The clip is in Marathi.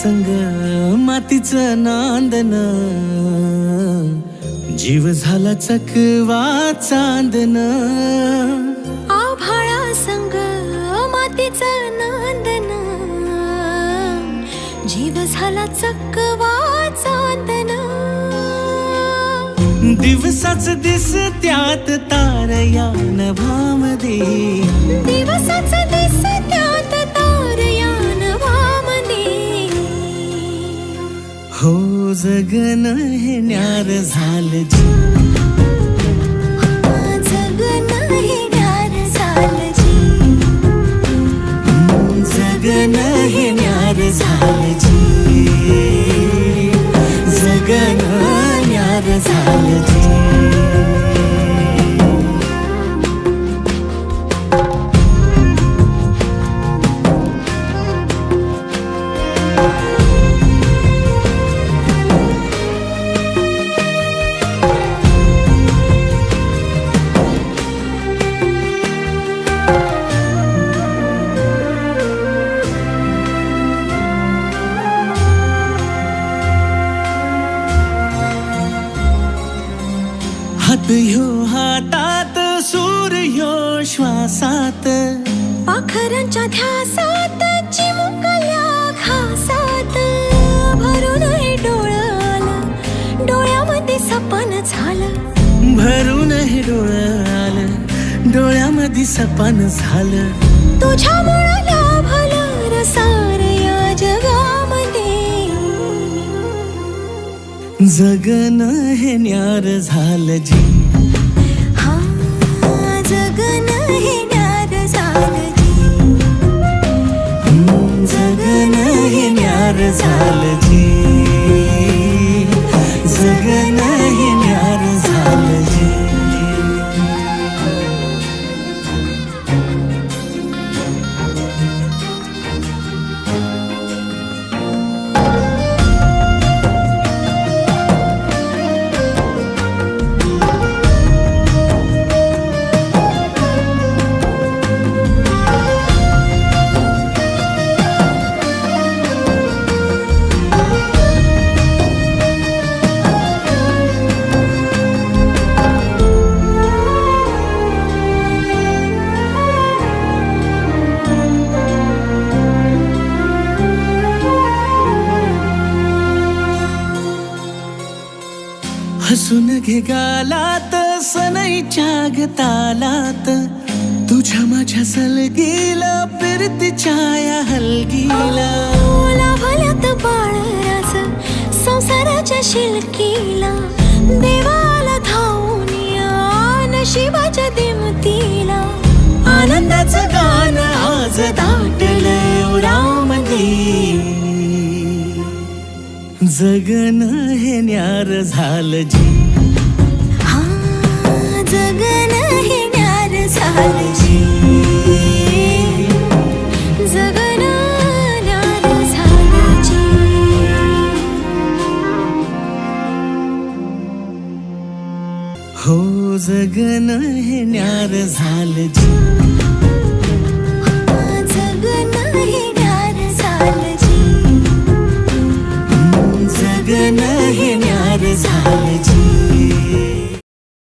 संग मातीचं नांदन, जीव झाला चकवा चांदन. आभाळा संग मातीचं नांदन, जीव झाला चकवा चांदन. दिवसाच दिसत्यात तारया नभामध्ये, दिवसाच दिसत्यात तारया नभामध्ये. हो जगन हे न्यार झालं जी, जगन हे न्यार झालं जी. जगन हे न्यार झालं जी, जगन न्यार झालं जी. हात ह्यो हातात, सूर ह्यो श्वासात, पाखरांच्या ध्यासात, चिमुकल्या घासात. भरून हे डोळं आलं, डोळ्यामध्ये सपन झालं. भरून हे डोळं आलं, डोळ्यामध्ये सपन झालं. तुझ्यामुळं लाभलं र सार या जगामध्ये. जगन हे न्यार झालं जी, हा जगन हे न्यार झालं जी. जगन हे न्यार झालं जी, जगन हे न्यार झालं जी. हसून घे गालात, सनईच्या गतालात, तुझ्या माझ्या सलगीला, फिरतीच्या या हलगीला. लाभल्यात बाळराज संसाराच्या शिलकीला. देवाला धावून या नशिबाच्या दिमतीला. आनंदाचं गाणं आज दाटलं उरामध्ये. जगन हे न्यार झालं जी, हा जगन हे न्यार झालं जी. जगन न्यार झालं जी. हो जगन हे न्यार झालं जी.